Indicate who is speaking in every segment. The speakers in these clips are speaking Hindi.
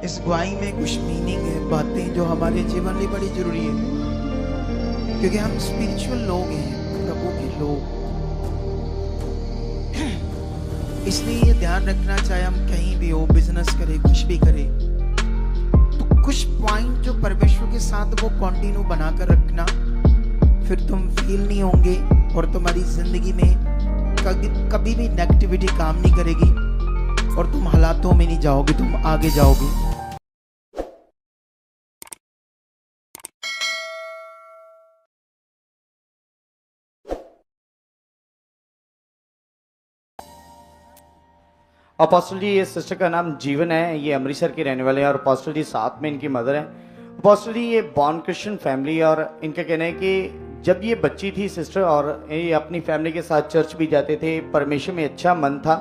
Speaker 1: इस गवाही में कुछ मीनिंग है, बातें जो हमारे जीवन में बड़ी जरूरी है, क्योंकि हम स्पिरिचुअल लोग हैं, प्रभु के लोग। इसलिए ये ध्यान रखना, चाहे हम कहीं भी हो, बिजनेस करें, कुछ भी करें, तो कुछ पॉइंट जो परमेश्वर के साथ वो कंटिन्यू बनाकर रखना, फिर तुम फील नहीं होंगे और तुम्हारी जिंदगी में कभी भी नेगेटिविटी काम नहीं करेगी और तुम हालातों में नहीं जाओगे, तुम आगे जाओगे।
Speaker 2: अपोस्टल जी, ये सिस्टर का नाम जीवन है, ये अमृतसर के रहने वाले हैं और अपोस्टल जी साथ में इनकी मदर है। अपोस्टल जी ये बॉर्न क्रिश्चियन फैमिली, और इनका कहना है कि जब ये बच्ची थी सिस्टर, और ये अपनी फैमिली के साथ चर्च भी जाते थे, परमेश्वर में अच्छा मन था,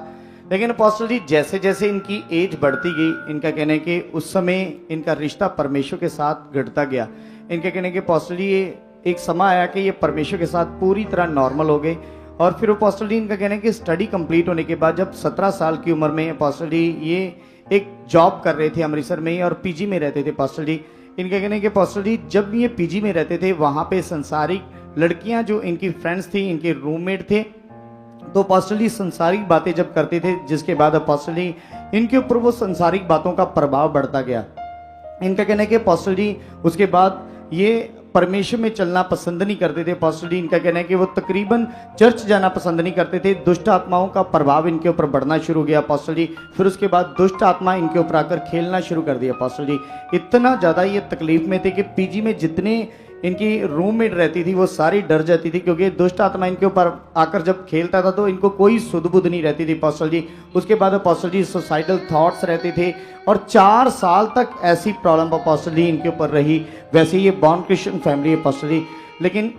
Speaker 2: लेकिन अपोस्टल जी जैसे जैसे इनकी एज बढ़ती गई, इनका कहना है कि उस समय इनका रिश्ता परमेश्वर के साथ घटता गया। इनका कहना है कि अपोस्टल जी ये एक समय आया कि ये परमेश्वर के साथ पूरी तरह नॉर्मल हो गए। और फिर अपोस्टल जी इनका कहना है कि स्टडी कंप्लीट होने के बाद जब 17 साल की उम्र में अपोस्टल जी ये एक जॉब कर रहे थे अमृतसर में ही, और पीजी में रहते थे अपोस्टल जी। इनका कहना है कि अपोस्टल जी जब ये पीजी में रहते थे, वहाँ पे संसारिक लड़कियाँ जो इनकी फ्रेंड्स थी, इनके रूममेट थे, तो अपोस्टल जी संसारिक बातें जब करते थे, जिसके बाद अपोस्टल जी इनके ऊपर वो संसारिक बातों का प्रभाव बढ़ता गया। इनका कहना है कि अपोस्टल जी उसके बाद ये परमेश्वर में चलना पसंद नहीं करते थे। अपोस्टल जी इनका कहना है कि वो तकरीबन चर्च जाना पसंद नहीं करते थे। दुष्ट आत्माओं का प्रभाव इनके ऊपर बढ़ना शुरू हो गया अपोस्टल जी। फिर उसके बाद दुष्ट आत्मा इनके ऊपर आकर खेलना शुरू कर दिया अपोस्टल जी। इतना ज़्यादा ये तकलीफ में थे कि पीजी में जितने इनकी रूममेट रहती थी वो सारी डर जाती थी, क्योंकि दुष्ट आत्मा इनके ऊपर आकर जब खेलता था तो इनको कोई सुध बुध नहीं रहती थी अपोस्टल जी। उसके बाद अपोस्टल जी सुसाइडल थॉट्स रहते थे, और 4 साल तक ऐसी प्रॉब्लम अपोस्टल जी इनके ऊपर रही। वैसे ये बॉर्न क्रिश्चियन फैमिली अपोस्टल जी, लेकिन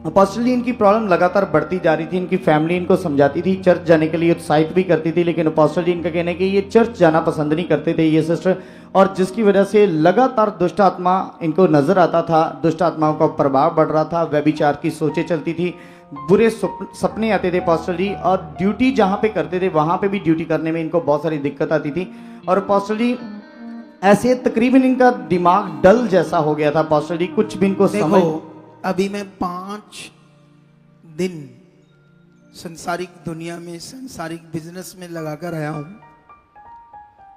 Speaker 2: अपोस्टल जी इनकी प्रॉब्लम लगातार बढ़ती जा रही थी। इनकी फैमिली इनको समझाती थी, चर्च जाने के लिए उत्साहित भी करती थी, लेकिन अपोस्टल जी इनका कहना है कि ये चर्च जाना पसंद नहीं करते थे ये सिस्टर, और जिसकी वजह से लगातार दुष्ट आत्मा इनको नजर आता था, दुष्ट आत्माओं का प्रभाव बढ़ रहा था, व्यभिचार की सोचें चलती थी, बुरे सपने आते थे अपोस्टल जी, और ड्यूटी जहाँ पे करते थे वहाँ पे भी ड्यूटी करने में इनको बहुत सारी दिक्कत आती थी। और अपोस्टल जी ऐसे तकरीबन इनका दिमाग डल जैसा हो गया था अपोस्टल जी, कुछ भी इनको समझ।
Speaker 1: अभी मैं 5 दिन संसारिक दुनिया में, संसारिक बिजनेस में लगाकर आया हूं,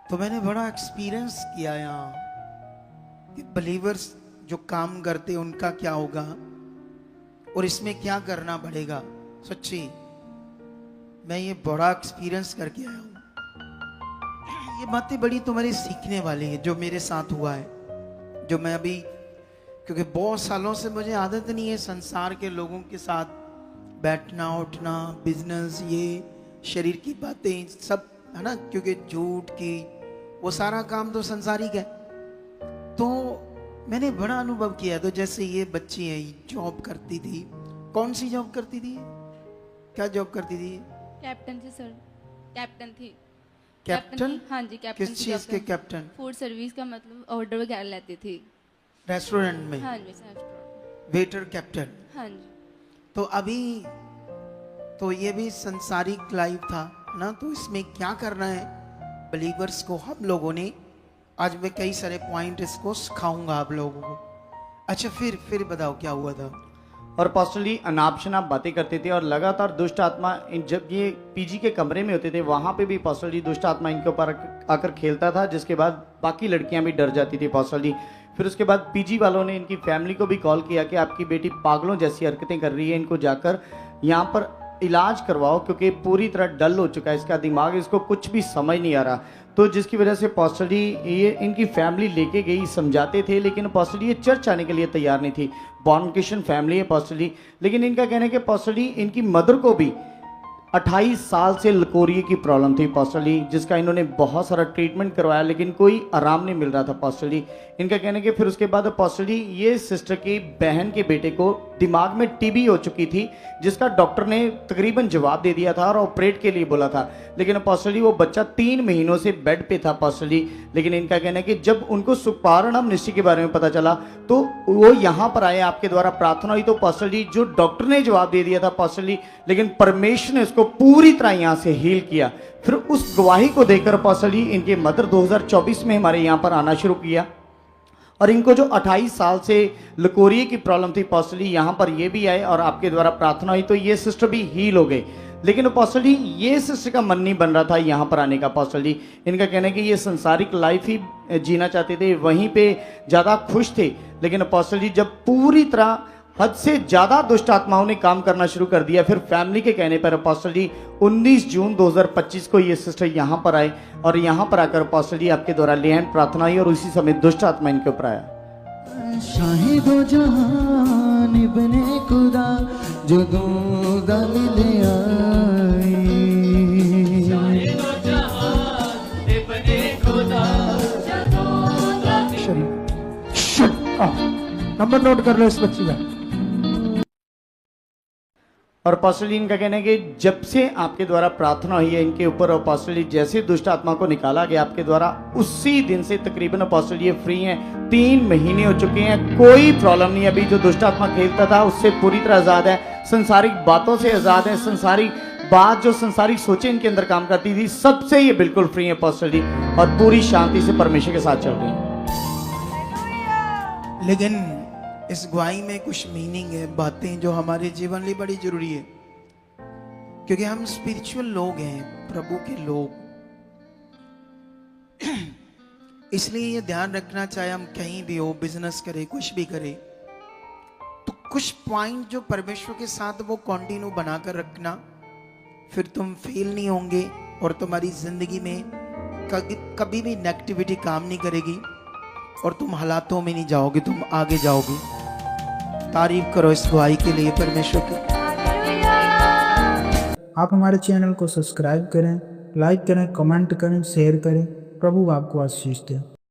Speaker 1: तो मैंने बड़ा एक्सपीरियंस किया यहाँ कि बलीवर्स जो काम करते उनका क्या होगा और इसमें क्या करना पड़ेगा। सच्ची मैं ये बड़ा एक्सपीरियंस करके आया हूँ। ये बातें बड़ी तुम्हारी सीखने वाली है, जो मेरे साथ हुआ है, जो मैं अभी, क्योंकि बहुत सालों से मुझे आदत नहीं है संसार के लोगों के साथ बैठना उठना, बिजनेस, ये शरीर की बातें सब है ना, क्योंकि झूठ की वो सारा काम तो संसारिक है। तो मैंने बड़ा अनुभव किया। तो जैसे ये बच्ची है, जॉब करती थी। कौन सी जॉब करती थी? क्या जॉब करती थी?
Speaker 3: कैप्टन थी सर, कैप्टन थी।
Speaker 1: कैप्टन?
Speaker 3: हाँ जी, कैप्टन।
Speaker 1: किस चीज के कैप्टन?
Speaker 3: फूड सर्विस का, मतलब ऑर्डर वगैरह लेती थी
Speaker 1: रेस्टोरेंट में?
Speaker 3: हाँ जी सर।
Speaker 1: Waiter captain?
Speaker 3: हाँ जी।
Speaker 1: तो अभी तो ये भी संसारिक लाइफ था ना। तो इसमें क्या करना है बिलीवर्स को, हम लोगों ने, आज मैं कई सारे पॉइंट इसको सिखाऊंगा आप लोगों को। अच्छा, फिर बताओ क्या हुआ था?
Speaker 2: और अपोस्टल जी अनाप शनाप बातें करते थे, और लगातार दुष्ट आत्मा जब ये पीजी के कमरे में होते थे वहाँ पे भी अपोस्टल जी दुष्ट आत्मा इनके ऊपर आकर खेलता था, जिसके बाद बाकी लड़कियाँ भी डर जाती थी अपोस्टल जी। फिर उसके बाद पीजी वालों ने इनकी फैमिली को भी कॉल किया कि आपकी बेटी पागलों जैसी हरकतें कर रही है, इनको जाकर यहाँ पर इलाज करवाओ, क्योंकि पूरी तरह डल हो चुका है इसका दिमाग, इसको कुछ भी समझ नहीं आ रहा। तो जिसकी वजह से अपोस्टल जी ये इनकी फैमिली लेके गई, समझाते थे, लेकिन अपोस्टल जी ये चर्च आने के लिए तैयार नहीं थी। बॉर्न क्रिश्चियन फैमिली है अपोस्टल जी, लेकिन इनका कहना है कि अपोस्टल जी इनकी मदर को भी 28 साल से लकोरिए की प्रॉब्लम थी अपोस्टल जी, जिसका इन्होंने बहुत सारा ट्रीटमेंट करवाया, लेकिन कोई आराम नहीं मिल रहा था अपोस्टल जी। इनका कहना है कि फिर उसके बाद अपोस्टल जी ये सिस्टर की बहन के बेटे को दिमाग में टीबी हो चुकी थी, जिसका डॉक्टर ने तकरीबन जवाब दे दिया था और ऑपरेट के लिए बोला था। लेकिन अपोस्टल जी वो बच्चा 3 महीनों से बेड पे था अपोस्टल जी। लेकिन इनका कहना है कि जब उनको सुपारणम निश्चय के बारे में पता चला तो वो यहाँ पर आए, आपके द्वारा प्रार्थना हुई, तो अपोस्टल जी जो डॉक्टर ने जवाब दे दिया था अपोस्टल जी, लेकिन परमेश्वर ने उसको पूरी तरह यहाँ से हील किया। फिर उस गवाही को देखकर अपोस्टल जी इनके मदर 2024 में हमारे यहाँ पर आना शुरू किया। और इनको जो 28 साल से लकोरिए की प्रॉब्लम थी अपोस्टल जी, यहाँ पर ये भी आए और आपके द्वारा प्रार्थना हुई तो ये सिस्टर भी हील हो गए। लेकिन अपोस्टल जी ये सिस्टर का मन नहीं बन रहा था यहाँ पर आने का अपोस्टल जी। इनका कहना है कि ये संसारिक लाइफ ही जीना चाहते थे, वहीं पे ज़्यादा खुश थे। लेकिन अपोस्टल जी जब पूरी तरह हद से ज़्यादा दुष्ट आत्माओं ने काम करना शुरू कर दिया, फिर फैमिली के कहने पर अपोस्टल जी 19 जून 2025 को ये सिस्टर यहाँ पर आए और यहाँ पर आकर अपोस्टल जी आपके द्वारा लेहन प्रार्थना हुई और उसी समय दुष्ट आत्मा इनके ऊपर आया।
Speaker 4: शाहिदो जहान इब्ने खुदा जो दो ले आई,
Speaker 1: नंबर नोट कर लो इस बच्ची का।
Speaker 2: और अपोस्टल जी इनका कहना है कि जब से आपके द्वारा प्रार्थना हुई है इनके ऊपर अपोस्टल जी जैसे दुष्ट आत्मा को निकाला गया आपके द्वारा, उसी दिन से तकरीबन अपोस्टल जी फ्री हैं। 3 महीने हो चुके हैं, कोई प्रॉब्लम नहीं। अभी जो दुष्ट आत्मा खेलता था उससे पूरी तरह आजाद है, संसारिक बातों से आजाद है। संसारिक बात जो संसारिक सोचें इनके अंदर काम करती थी, सबसे ये बिल्कुल फ्री है अपोस्टल जी और पूरी शांति से परमेश्वर के साथ चल रही है।
Speaker 1: लेकिन इस गवाही में कुछ मीनिंग है, बातें जो हमारे जीवन लिए बड़ी जरूरी है, क्योंकि हम स्पिरिचुअल लोग हैं, प्रभु के लोग। इसलिए ये ध्यान रखना, चाहे हम कहीं भी हो, बिजनेस करें, कुछ भी करें, तो कुछ पॉइंट जो परमेश्वर के साथ वो कंटिन्यू बनाकर रखना, फिर तुम फेल नहीं होंगे और तुम्हारी जिंदगी में कभी भी नेगेटिविटी काम नहीं करेगी और तुम हालातों में नहीं जाओगे, तुम आगे जाओगे। तारीफ करो इस गवाही के लिए परमेश्वर की।
Speaker 5: आप हमारे चैनल को सब्सक्राइब करें, लाइक करें, कमेंट करें, शेयर करें। प्रभु आपको आशीष दे।